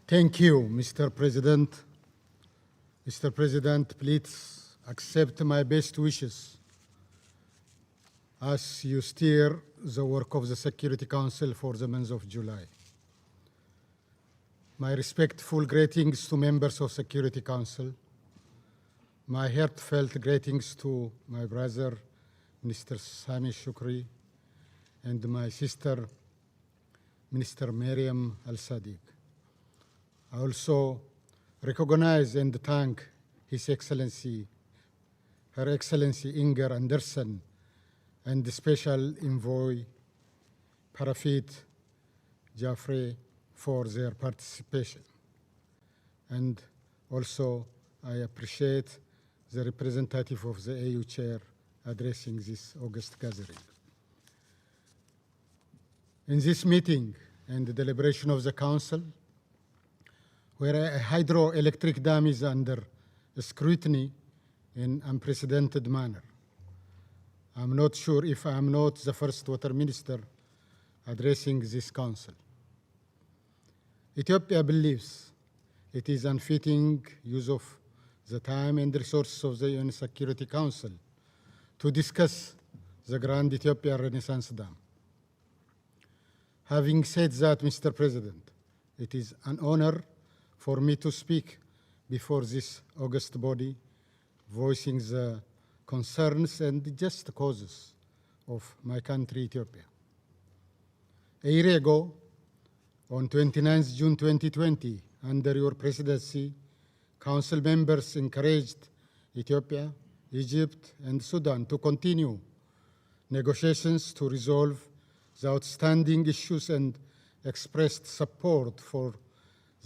Thank you, Mr. President. Mr. President, please accept my best wishes as you steer the work of the Security Council for the month of July. My respectful greetings to members of Security Council. My heartfelt greetings to my brother, Minister Sami Shukri, and my sister, Minister Mariam Al-Sadiq. I also recognize and thank His Excellency, Her Excellency Inger Andersen, and the Special Envoy Parafit Jaffrey for their participation. And also, I appreciate the representative of the AU Chair addressing this August gathering. In this meeting and the deliberation of the Council, where a hydroelectric dam is under scrutiny in unprecedented manner. I'm not sure if I'm not the first water minister addressing this council. Ethiopia believes it is unfitting use of the time and resources of the UN Security Council to discuss the Grand Ethiopia Renaissance Dam. Having said that, Mr. President, it is an honor for me to speak before this august body, voicing the concerns and just causes of my country, Ethiopia. A year ago, on 29th June 2020, under your presidency, Council members encouraged Ethiopia, Egypt, and Sudan to continue negotiations to resolve the outstanding issues and expressed support for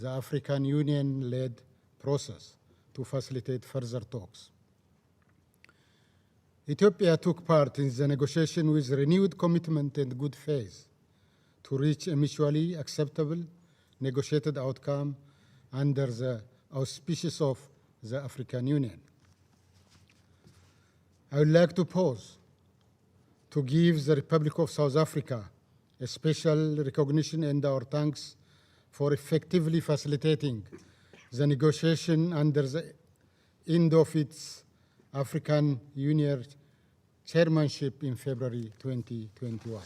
the African Union-led process to facilitate further talks. Ethiopia took part in the negotiation with renewed commitment and good faith to reach a mutually acceptable negotiated outcome under the auspices of the African Union. I would like to pause to give the Republic of South Africa a special recognition and our thanks for effectively facilitating the negotiation under the end of its African Union chairmanship in February 2021.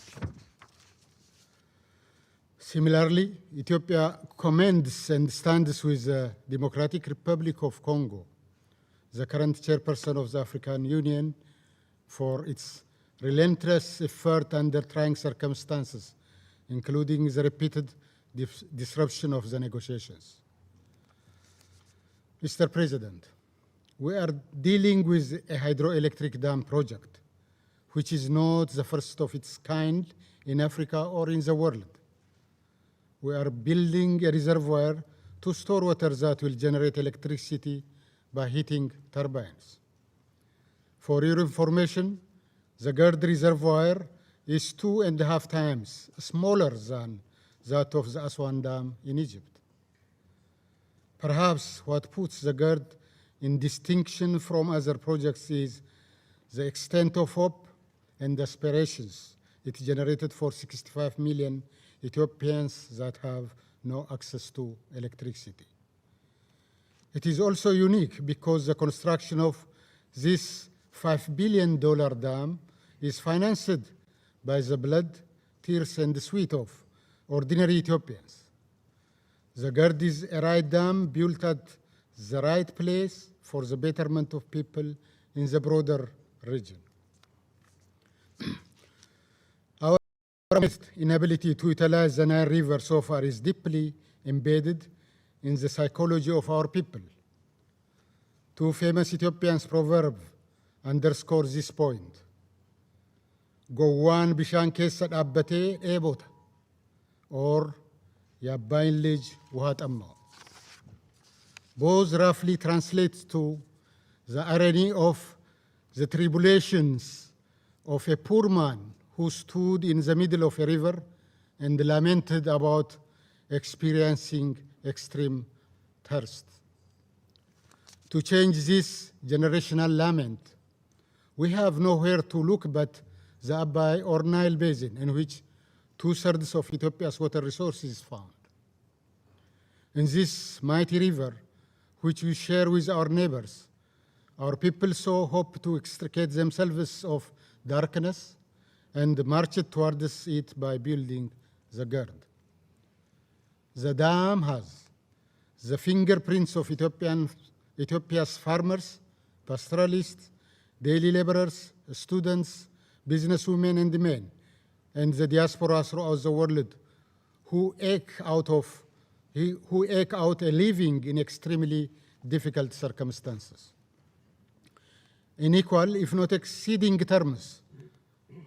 Similarly, Ethiopia commends and stands with the Democratic Republic of Congo, the current chairperson of the African Union, for its relentless effort under trying circumstances, including the repeated disruption of the negotiations. Mr. President, we are dealing with a hydroelectric dam project, which is not the first of its kind in Africa or in the world. We are building a reservoir to store water that will generate electricity by heating turbines. For your information, the GERD reservoir is 2.5 times smaller than that of the Aswan Dam in Egypt. Perhaps what puts the GERD in distinction from other projects is the extent of hope and aspirations it generated for 65 million Ethiopians that have no access to electricity. It is also unique because the construction of this $5 billion dam is financed by the blood, tears, and sweat of ordinary Ethiopians. The GERD is a right dam built at the right place for the betterment of people in the broader region. Our inability to utilize the Nile River so far is deeply embedded in the psychology of our people. Two famous Ethiopian proverbs underscore this point. Gowwan bishaan keessa dhaabbatee eebota, or Yabbayin lij wuha xammaa'u. Both roughly translate to the irony of the tribulations of a poor man who stood in the middle of a river and lamented about experiencing extreme thirst. To change this generational lament, we have nowhere to look but the Abai or Nile Basin, in which 2/3 of Ethiopia's water resources is found. In this mighty river, which we share with our neighbors, our people so hope to extricate themselves of darkness and march towards it by building the GERD. The dam has the fingerprints of Ethiopia's farmers, pastoralists, daily laborers, students, businesswomen and men, and the diaspora throughout the world who eke out a living in extremely difficult circumstances. In equal, if not exceeding terms,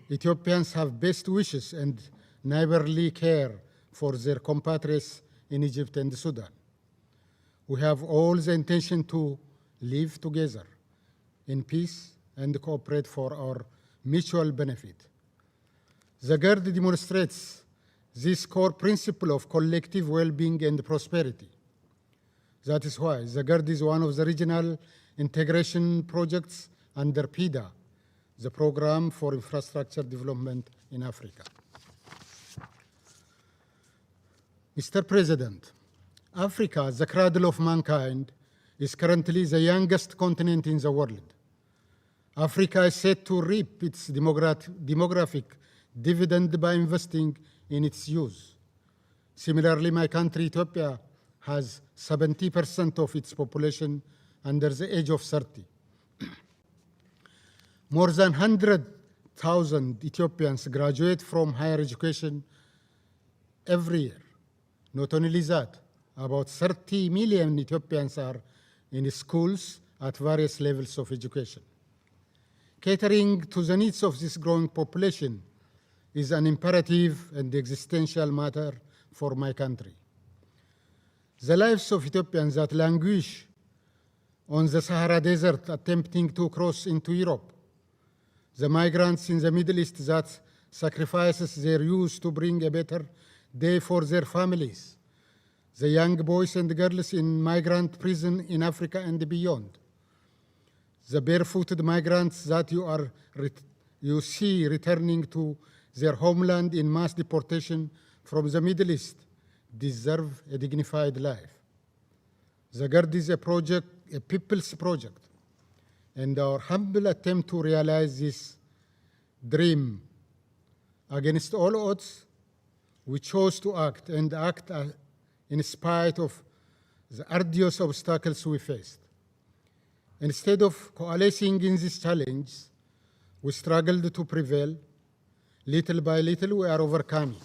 Ethiopians have best wishes and neighborly care for their compatriots in Egypt and Sudan. We have all the intention to live together in peace and cooperate for our mutual benefit. The GERD demonstrates this core principle of collective well-being and prosperity. That is why the GERD is one of the regional integration projects under PIDA, the Program for Infrastructure Development in Africa. Mr. President, Africa, the cradle of mankind, is currently the youngest continent in the world. Africa is set to reap its demographic dividend by investing in its youth. Similarly, my country, Ethiopia, has 70% of its population under the age of 30. More than 100,000 Ethiopians graduate from higher education every year. Not only that, about 30 million Ethiopians are in schools at various levels of education. Catering to the needs of this growing population is an imperative and existential matter for my country. The lives of Ethiopians that languish on the Sahara Desert attempting to cross into Europe, the migrants in the Middle East that sacrifices their youth to bring a better day for their families, the young boys and girls in migrant prison in Africa and beyond, the barefooted migrants that you see returning to their homeland in mass deportation from the Middle East deserve a dignified life. The GERD is a people's project, and our humble attempt to realize this dream. Against all odds, we chose to act in spite of the arduous obstacles we faced. Instead of coalescing in this challenge, we struggled to prevail. Little by little, we are overcoming.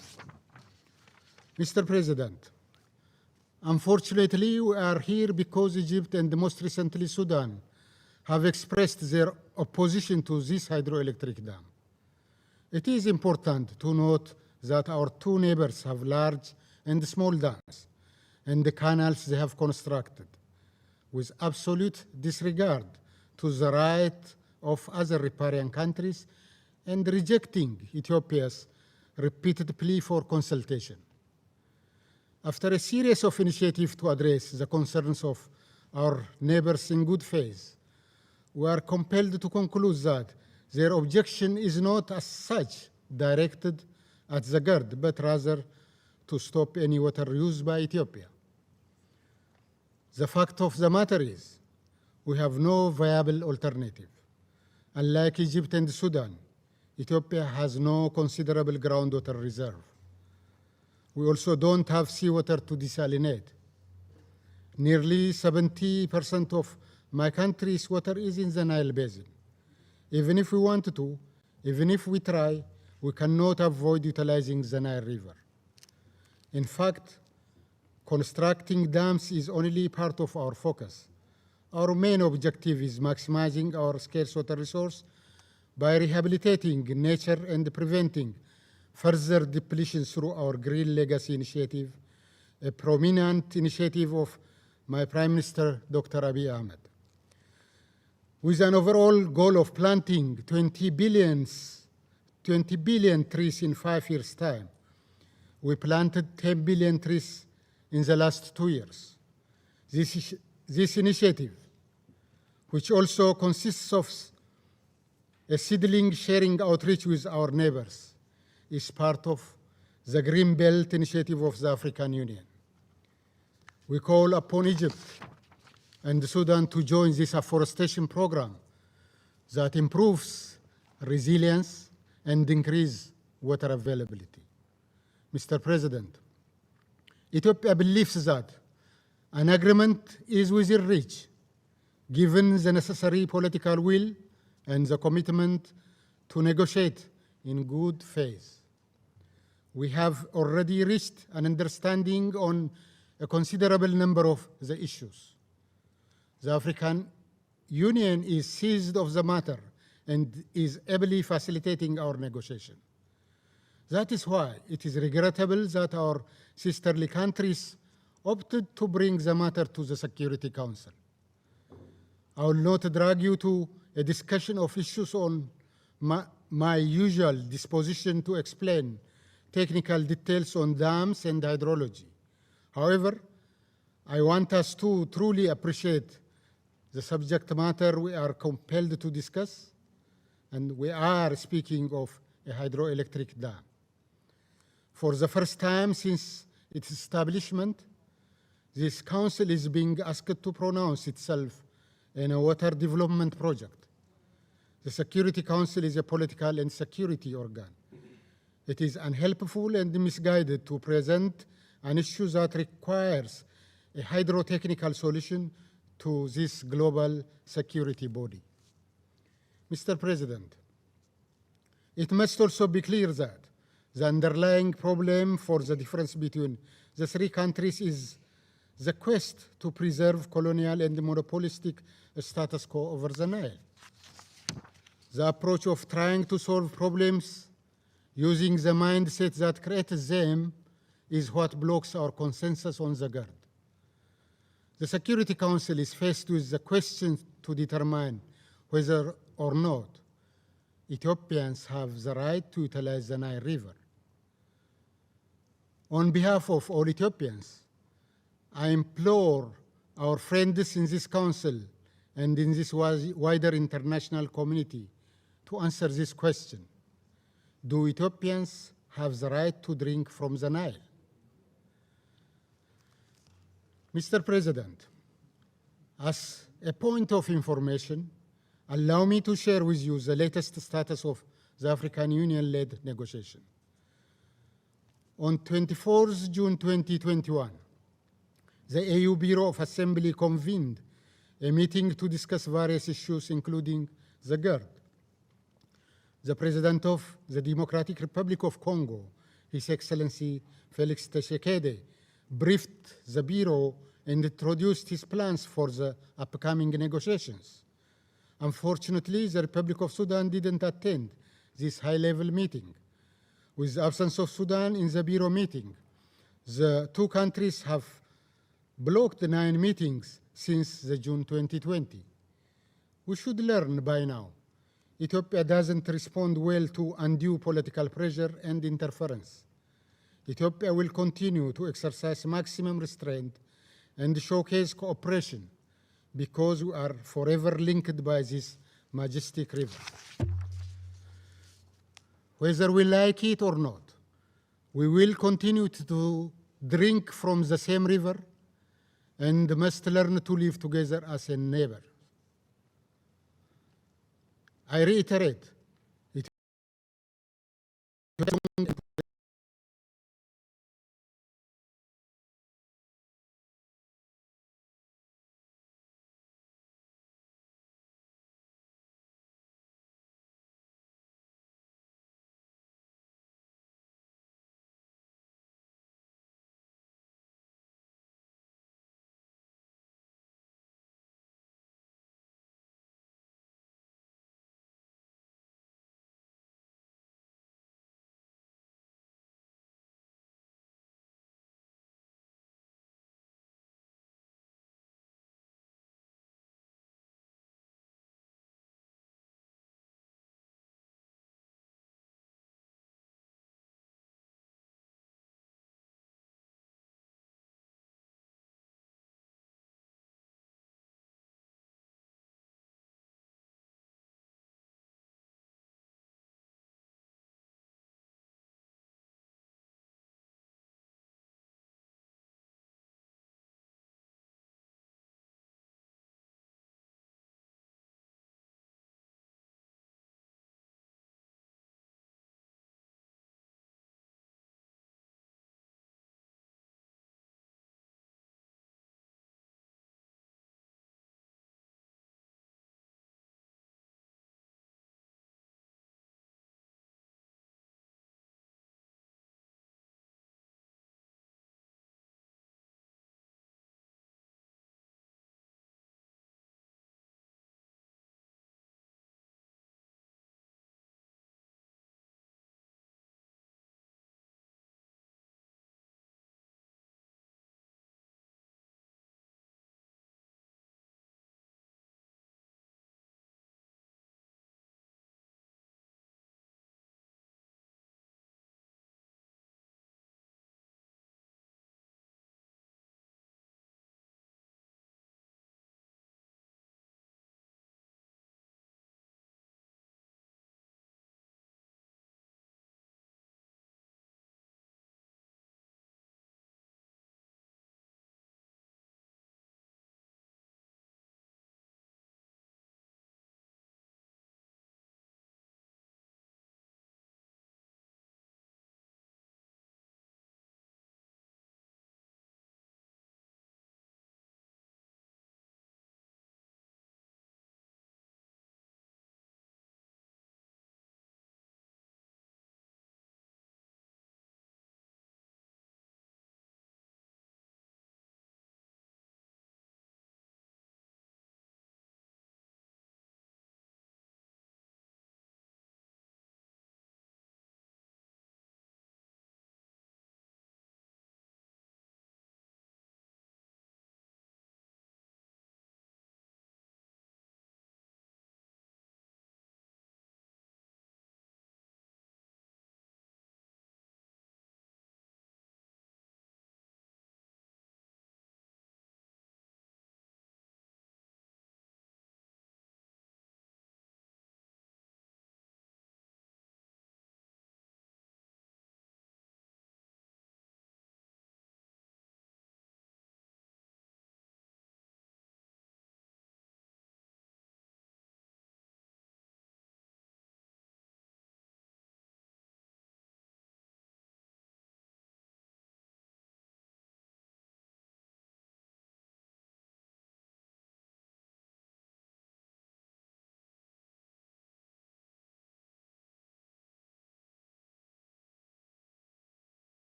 Mr. President, unfortunately, we are here because Egypt and most recently Sudan have expressed their opposition to this hydroelectric dam. It is important to note that our two neighbors have large and small dams and the canals they have constructed, with absolute disregard to the right of other riparian countries and rejecting Ethiopia's repeated plea for consultation. After a series of initiatives to address the concerns of our neighbors in good faith, we are compelled to conclude that their objection is not as such directed at the GERD, but rather to stop any water use by Ethiopia. The fact of the matter is, we have no viable alternative. Unlike Egypt and Sudan, Ethiopia has no considerable groundwater reserve. We also don't have seawater to desalinate. Nearly 70% of my country's water is in the Nile Basin. Even if we wanted to, even if we try, we cannot avoid utilizing the Nile River. In fact, constructing dams is only part of our focus. Our main objective is maximizing our scarce water resource by rehabilitating nature and preventing further depletion through our Green Legacy Initiative, a prominent initiative of my Prime Minister, Dr. Abiy Ahmed. With an overall goal of planting 20 billion trees in 5 years' time, we planted 10 billion trees in the last 2 years. This initiative, which also consists of a seedling sharing outreach with our neighbors, is part of the Green Belt initiative of the African Union. We call upon Egypt and Sudan to join this afforestation program that improves resilience and increase water availability. Mr. President, Ethiopia believes that an agreement is within reach, given the necessary political will and the commitment to negotiate in good faith. We have already reached an understanding on a considerable number of the issues. The African Union is seized of the matter and is ably facilitating our negotiation. That is why it is regrettable that our sisterly countries opted to bring the matter to the Security Council. I will not drag you to a discussion of issues on my usual disposition to explain technical details on dams and hydrology. However, I want us to truly appreciate the subject matter we are compelled to discuss, and we are speaking of a hydroelectric dam. For the first time since its establishment, this council is being asked to pronounce itself in a water development project. The Security Council is a political and security organ. It is unhelpful and misguided to present an issue that requires a hydrotechnical solution to this global security body. Mr. President, it must also be clear that the underlying problem for the difference between the three countries is the quest to preserve colonial and monopolistic status quo over the Nile. The approach of trying to solve problems using the mindset that creates them is what blocks our consensus on the GERD. The Security Council is faced with the question to determine whether or not Ethiopians have the right to utilize the Nile River. On behalf of all Ethiopians, I implore our friends in this council and in this wider international community to answer this question. Do Ethiopians have the right to drink from the Nile? Mr. President, as a point of information, allow me to share with you the latest status of the African Union-led negotiation. On 24th June 2021, the AU Bureau of Assembly convened a meeting to discuss various issues, including the GERD. The President of the Democratic Republic of Congo, His Excellency Felix Tshisekedi, briefed the Bureau and introduced his plans for the upcoming negotiations. Unfortunately, the Republic of Sudan didn't attend this high-level meeting. With the absence of Sudan in the Bureau meeting, the two countries have blocked 9 meetings since the June 2020. We should learn by now, Ethiopia doesn't respond well to undue political pressure and interference. Ethiopia will continue to exercise maximum restraint and showcase cooperation because we are forever linked by this majestic river. Whether we like it or not, we will continue to drink from the same river and must learn to live together as a neighbor. I reiterate,